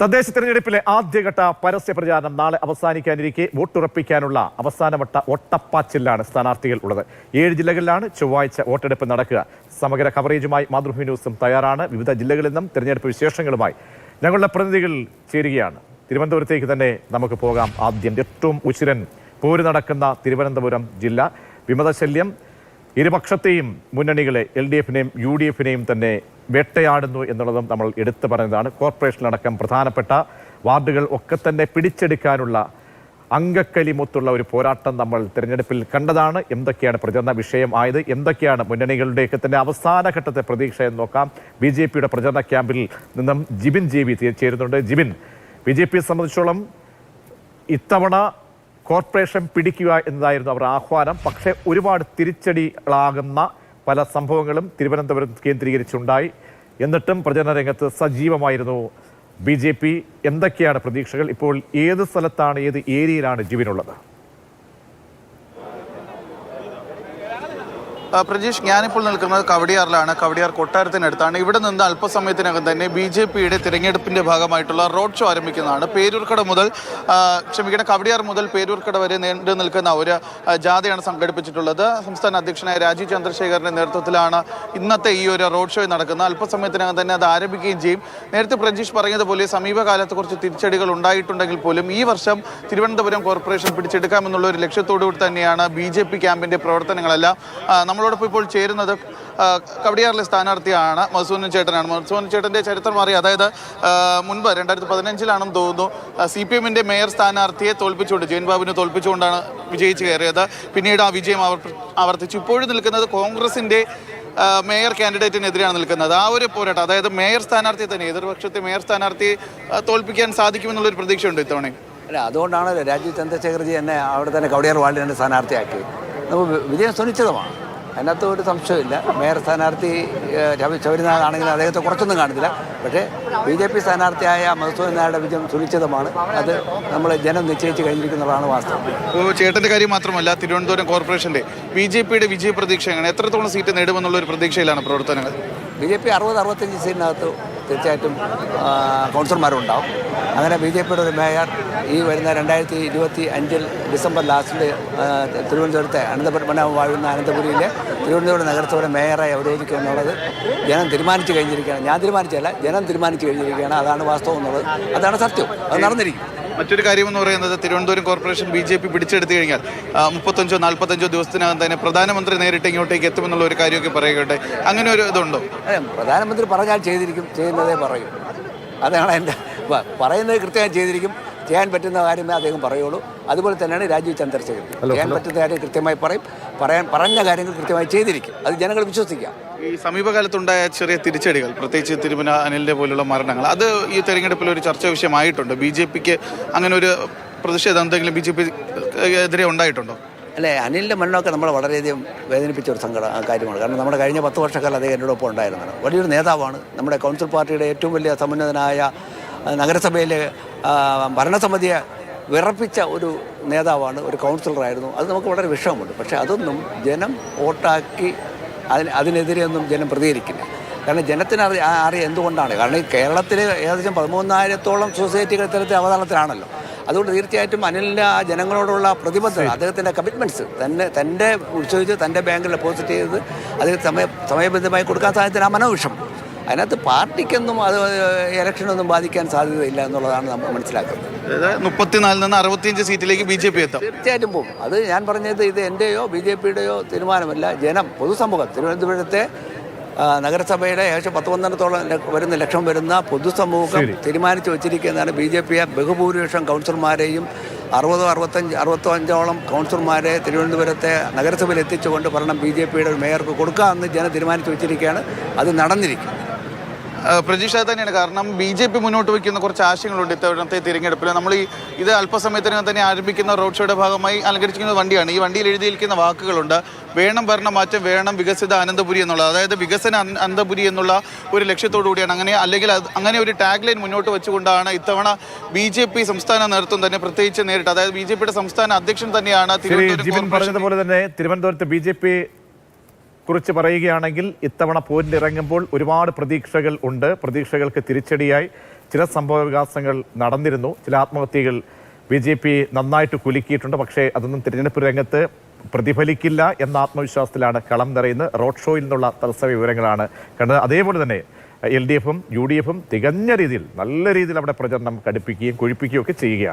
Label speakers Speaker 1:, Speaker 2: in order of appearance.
Speaker 1: തദ്ദേശ തെരഞ്ഞെടുപ്പിലെ ആദ്യഘട്ട പരസ്യ പ്രചാരണം നാളെ അവസാനിക്കാനിരിക്കെ വോട്ടുറപ്പിക്കാനുള്ള അവസാനവട്ട ഒട്ടപ്പാച്ചിലാണ് സ്ഥാനാർത്ഥികൾ ഉള്ളത്. 7 ജില്ലകളിലാണ് ചൊവ്വാഴ്ച വോട്ടെടുപ്പ് നടക്കുക. സമഗ്ര കവറേജുമായി മാതൃഭൂമി ന്യൂസും തയ്യാറാണ്. വിവിധ ജില്ലകളിൽ നിന്നും തെരഞ്ഞെടുപ്പ് വിശേഷങ്ങളുമായി ഞങ്ങളുടെ പ്രതിനിധികൾ ചേരുകയാണ്. തിരുവനന്തപുരത്തേക്ക് തന്നെ നമുക്ക് പോകാം. ആദ്യം ഏറ്റവും ഉശിരൻ പോര് നടക്കുന്ന തിരുവനന്തപുരം ജില്ല. വിമതശല്യം ഇരുപക്ഷത്തെയും മുന്നണികളെ LDF-നെയും UDF-നെയും തന്നെ വേട്ടയാടുന്നു എന്നുള്ളതും നമ്മൾ എടുത്തു പറഞ്ഞതാണ്. കോർപ്പറേഷനിലടക്കം പ്രധാനപ്പെട്ട വാർഡുകൾ ഒക്കെ തന്നെ പിടിച്ചെടുക്കാനുള്ള അങ്കക്കലിമൊത്തുള്ള ഒരു പോരാട്ടം നമ്മൾ തിരഞ്ഞെടുപ്പിൽ കണ്ടതാണ്. എന്തൊക്കെയാണ് പ്രചരണ വിഷയം ആയത്, എന്തൊക്കെയാണ് മുന്നണികളുടെയൊക്കെ തന്നെ അവസാന ഘട്ടത്തെ പ്രതീക്ഷ എന്ന് നോക്കാം. BJP-യുടെ പ്രചരണ ക്യാമ്പിൽ നിന്നും ജിബിൻ JV ചേരുന്നുണ്ട്. ജിബിൻ, BJP-യെ സംബന്ധിച്ചോളം ഇത്തവണ കോർപ്പറേഷൻ പിടിക്കുക എന്നതായിരുന്നു അവർ ആഹ്വാനം. പക്ഷേ ഒരുപാട് തിരിച്ചടികളാകുന്ന പല സംഭവങ്ങളും തിരുവനന്തപുരം കേന്ദ്രീകരിച്ചുണ്ടായി. എന്നിട്ടും പ്രചരണ രംഗത്ത് സജീവമായിരുന്നു BJP. എന്തൊക്കെയാണ് പ്രതീക്ഷകൾ? ഇപ്പോൾ ഏത് സ്ഥലത്താണ്, ഏത് ഏരിയയിലാണ് ജിബിനുള്ളത്?
Speaker 2: പ്രജീഷ്, ഞാനിപ്പോൾ നിൽക്കുന്നത് കവടിയാറിലാണ്. കവടിയാർ കൊട്ടാരത്തിനടുത്താണ്. ഇവിടെ നിന്ന് അല്പസമയത്തിനകം തന്നെ BJP-യുടെ തിരഞ്ഞെടുപ്പിന്റെ ഭാഗമായിട്ടുള്ള റോഡ് ഷോ ആരംഭിക്കുന്നതാണ്. കവടിയാർ മുതൽ പേരൂർക്കട വരെ നീണ്ടു നിൽക്കുന്ന ഒരു ജാഥയാണ് സംഘടിപ്പിച്ചിട്ടുള്ളത്. സംസ്ഥാന അധ്യക്ഷനായ രാജീവ് ചന്ദ്രശേഖറിന്റെ നേതൃത്വത്തിലാണ് ഇന്നത്തെ ഈ ഒരു റോഡ് ഷോ നടക്കുന്നത്. അല്പസമയത്തിനകം തന്നെ അത് ആരംഭിക്കുകയും ചെയ്യും. നേരത്തെ പ്രജീഷ് പറഞ്ഞതുപോലെ സമീപകാലത്ത് കുറച്ച് തിരിച്ചടികൾ ഉണ്ടായിട്ടുണ്ടെങ്കിൽ പോലും ഈ വർഷം തിരുവനന്തപുരം കോർപ്പറേഷൻ പിടിച്ചെടുക്കാമെന്നുള്ള ഒരു ലക്ഷ്യത്തോടുകൂടി തന്നെയാണ് BJP ക്യാമ്പിന്റെ പ്രവർത്തനങ്ങളെല്ലാം. നമ്മളോടൊപ്പം ഇപ്പോൾ ചേരുന്നത് കവടിയാറിലെ സ്ഥാനാർത്ഥിയാണ് മധുസൂദനൻ ചേട്ടനാണ്. മധുസൂദനൻ ചേട്ടൻ്റെ ചരിത്രം അറിയാം. അതായത് മുൻപ് 2015 തോന്നുന്നു CPM-ന്റെ മേയർ സ്ഥാനാർത്ഥിയെ തോൽപ്പിച്ചുകൊണ്ട്, ജയൻ ബാബുവിനെ തോൽപ്പിച്ചുകൊണ്ടാണ് വിജയിച്ച് കയറിയത്. പിന്നീട് ആ വിജയം ആവർത്തിച്ചു. ഇപ്പോഴും നിൽക്കുന്നത് കോൺഗ്രസിൻ്റെ മേയർ കാൻഡിഡേറ്റിനെതിരെയാണ് നിൽക്കുന്നത്. ആ ഒരു പോരാട്ടം, അതായത് മേയർ സ്ഥാനാർത്ഥിയെ തന്നെ, എതിർപക്ഷത്തെ മേയർ സ്ഥാനാർത്ഥിയെ തോൽപ്പിക്കാൻ സാധിക്കുമെന്നുള്ളൊരു പ്രതീക്ഷയുണ്ട് ഇത്തവണ.
Speaker 3: അല്ല, അതുകൊണ്ടാണ് രാജീവ് ചന്ദ്രശേഖർജി എന്നെ അവിടെ തന്നെ കവടിയാർ വാർഡിൽ തന്നെ സ്ഥാനാർത്ഥിയാക്കി. നമുക്ക് വിജയം സുനിശ്ചിതമാണ്, അതിനകത്ത് ഒരു സംശയമില്ല. മേയർ സ്ഥാനാർത്ഥി ശബരിനാഥാണെങ്കിൽ അദ്ദേഹത്തെ കുറച്ചൊന്നും കാണുന്നില്ല. പക്ഷേ BJP സ്ഥാനാർത്ഥിയായ മധുസൂദനൻ നായരുടെ വിജയം സുനിശ്ചിതമാണ്. അത് നമ്മൾ ജനം നിശ്ചയിച്ച് കഴിഞ്ഞിരിക്കുന്നതാണ് വാസ്തവം.
Speaker 2: ഇപ്പോൾ ചേട്ടൻ്റെ കാര്യം മാത്രമല്ല, തിരുവനന്തപുരം കോർപ്പറേഷൻ്റെ BJP-യുടെ വിജയ പ്രതീക്ഷയാണ്. എത്രത്തോളം സീറ്റ് നേടുമെന്നുള്ളൊരു പ്രതീക്ഷയിലാണ് പ്രവർത്തനങ്ങൾ?
Speaker 3: BJP 60-65 സീറ്റിനകത്ത് തീർച്ചയായിട്ടും കൗൺസിലർമാരുണ്ടാവും. അങ്ങനെ BJP-യുടെ ഒരു മേയർ ഈ വരുന്ന 2025 ഡിസംബർ ലാസ്റ്റിൽ തിരുവനന്തപുരത്തെ വാഴുന്ന അനന്തപുരിയിലെ തിരുവനന്തപുരം നഗരസഭയുടെ മേയറായി അവരോധിക്കുക എന്നുള്ളത് ജനം തീരുമാനിച്ചു കഴിഞ്ഞിരിക്കുകയാണ്. ഞാൻ തീരുമാനിച്ചല്ല, ജനം തീരുമാനിച്ചു കഴിഞ്ഞിരിക്കുകയാണ്. അതാണ് വാസ്തവം എന്നുള്ളത്, അതാണ് സത്യം, അത് നടന്നിരിക്കും.
Speaker 2: മറ്റൊരു കാര്യമെന്ന് പറയുന്നത്, തിരുവനന്തപുരം കോർപ്പറേഷൻ BJP പിടിച്ചെടുത്തു കഴിഞ്ഞാൽ 35-45 ദിവസത്തിനകം തന്നെ പ്രധാനമന്ത്രി നേരിട്ട് ഇങ്ങോട്ടേക്ക് എത്തുമെന്നുള്ള ഒരു കാര്യമൊക്കെ പറയുകട്ടെ, അങ്ങനെ ഒരു ഇതുണ്ടോ?
Speaker 3: അതെ, പ്രധാനമന്ത്രി പറഞ്ഞാൽ ചെയ്തിരിക്കും, ചെയ്യുന്നതേ പറയും. അതാണ് എൻ്റെ പറയുന്നത്. കൃത്യമായി ചെയ്തിരിക്കും, ചെയ്യാൻ പറ്റുന്ന കാര്യമേ അദ്ദേഹം പറയുള്ളൂ. അതുപോലെ തന്നെയാണ് രാജീവ് ചന്ദ്രശേഖർ. ചെയ്യാൻ പറ്റുന്ന കാര്യം കൃത്യമായി പറയും, പറഞ്ഞ കാര്യങ്ങൾ കൃത്യമായി ചെയ്തിരിക്കും. അത് ജനങ്ങൾ വിശ്വസിക്കാം.
Speaker 2: ഈ സമീപകാലത്തുണ്ടായ ചെറിയ തിരിച്ചടികൾ, പ്രത്യേകിച്ച് തിരുമല അനിലിൻ്റെ പോലുള്ള മരണങ്ങൾ, അത് ഈ തെരഞ്ഞെടുപ്പിൽ ഒരു ചർച്ചാ വിഷയമായിട്ടുണ്ട്. BJP-ക്ക് അങ്ങനെ ഒരു പ്രതിഷേധം എന്തെങ്കിലും BJP എതിരെ ഉണ്ടായിട്ടുണ്ടോ?
Speaker 3: അല്ലേ, അനിലിൻ്റെ മരണമൊക്കെ നമ്മളെ വളരെയധികം വേദനിപ്പിച്ച ഒരു കാര്യമാണ്. കാരണം നമ്മുടെ കഴിഞ്ഞ 10 വർഷക്കാലം അദ്ദേഹം എന്നോടൊപ്പം ഉണ്ടായിരുന്നതാണ്. വലിയൊരു നേതാവാണ്. നമ്മുടെ കൗൺസിൽ പാർട്ടിയുടെ ഏറ്റവും വലിയ സമുന്നതനായ നഗരസഭയിലെ ഭരണസമിതിയെ വിറപ്പിച്ച ഒരു നേതാവാണ്, ഒരു കൗൺസിലറായിരുന്നു. അത് നമുക്ക് വളരെ വിഷമമുണ്ട്. പക്ഷേ അതൊന്നും ജനം വോട്ടാക്കി അതിനെതിരെയൊന്നും ജനം പ്രതികരിക്കില്ല. കാരണം ജനത്തിന് അറിയാം എന്തുകൊണ്ടാണ്. കാരണം ഈ കേരളത്തിൽ ഏകദേശം 13,000-ഓളം സൊസൈറ്റികൾ ഇത്തരത്തിൽ അവതാരണത്തിലാണല്ലോ. അതുകൊണ്ട് തീർച്ചയായിട്ടും അനിലിൻ്റെ ആ ജനങ്ങളോടുള്ള പ്രതിബദ്ധത, അദ്ദേഹത്തിൻ്റെ കമ്മിറ്റ്മെൻറ്റ്സ് തൻ്റെ ഉത്സവിച്ച് തൻ്റെ ബാങ്കിൽ ഡെപ്പോസിറ്റ് ചെയ്ത് അത് സമയബന്ധമായി കൊടുക്കാൻ സാധിച്ചതിന് ആ മനോവിഷമം. അതിനകത്ത് പാർട്ടിക്കൊന്നും അത് ഇലക്ഷനൊന്നും ബാധിക്കാൻ സാധ്യതയില്ല എന്നുള്ളതാണ് നമ്മൾ മനസ്സിലാക്കുന്നത്.
Speaker 2: 34 നിന്ന് 65 സീറ്റിലേക്ക് BJP എത്തും,
Speaker 3: തീർച്ചയായിട്ടും പോകും. അത് ഞാൻ പറഞ്ഞത് ഇത് എൻ്റെയോ BJP-യുടെയോ തീരുമാനമല്ല. ജനം, പൊതുസമൂഹം, തിരുവനന്തപുരത്തെ നഗരസഭയുടെ ഏകദേശം 10-12 ലക്ഷം വരുന്ന പൊതുസമൂഹം തീരുമാനിച്ചു വച്ചിരിക്കുന്നതാണ് BJP-യെ ബഹുഭൂരിപക്ഷം കൗൺസിലർമാരെയും 60-65 കൗൺസിലർമാരെ തിരുവനന്തപുരത്തെ നഗരസഭയിൽ എത്തിച്ചുകൊണ്ട് ഭരണം BJP-യുടെ ഒരു മേയർക്ക് കൊടുക്കാമെന്ന് ജനം തീരുമാനിച്ചു വെച്ചിരിക്കുകയാണ്. അത് നടന്നിരിക്കും.
Speaker 2: പ്രതീക്ഷ തന്നെയാണ്. കാരണം BJP മുന്നോട്ട് വയ്ക്കുന്ന കുറച്ച് ആശയങ്ങളുണ്ട് ഇത്തവണത്തെ തിരഞ്ഞെടുപ്പിൽ. നമ്മൾ ഇത് അല്പസമയത്തിനകം തന്നെ ആരംഭിക്കുന്ന റോഡ് ഷോയുടെ ഭാഗമായി അലങ്കരിച്ചിരിക്കുന്ന വണ്ടിയാണ്. ഈ വണ്ടിയിൽ എഴുതിയിരിക്കുന്ന വാക്കുകളുണ്ട്: വേണം ഭരണമാറ്റം, വേണം വികസിത അനന്തപുരി എന്നുള്ളത്. അതായത് വികസന അനന്തപുരി എന്നുള്ള ഒരു ലക്ഷ്യത്തോടു കൂടിയാണ്, അങ്ങനെ ഒരു ടാഗ് ലൈൻ മുന്നോട്ട് വെച്ചുകൊണ്ടാണ് ഇത്തവണ BJP സംസ്ഥാന നേതൃത്വം തന്നെ പ്രത്യേകിച്ച് നേരിട്ട്, അതായത് BJP-യുടെ സംസ്ഥാന അധ്യക്ഷൻ തന്നെയാണ്
Speaker 1: പറഞ്ഞതുപോലെ തന്നെ തിരുവനന്തപുരത്ത് BJP കുറിച്ച് പറയുകയാണെങ്കിൽ ഇത്തവണ പോരിലിറങ്ങുമ്പോൾ ഒരുപാട് പ്രതീക്ഷകൾ ഉണ്ട്. പ്രതീക്ഷകൾക്ക് തിരിച്ചടിയായി ചില സംഭവ വികാസങ്ങൾ നടന്നിരുന്നു. ചില ആത്മഹത്യകൾ BJP നന്നായിട്ട് കുലുക്കിയിട്ടുണ്ട്. പക്ഷേ അതൊന്നും തിരഞ്ഞെടുപ്പ് രംഗത്ത് പ്രതിഫലിക്കില്ല എന്ന ആത്മവിശ്വാസത്തിലാണ് കളം നിറയുന്നത്. റോഡ് ഷോയിൽ നിന്നുള്ള തത്സമയ വിവരങ്ങളാണ് കണ്ടത്. അതേപോലെ തന്നെ LDF-ഉം UDF-ഉം തികഞ്ഞ രീതിയിൽ നല്ല രീതിയിൽ അവിടെ പ്രചരണം കടുപ്പിക്കുകയും കൊഴിപ്പിക്കുകയും ഒക്കെ ചെയ്യുകയാണ്.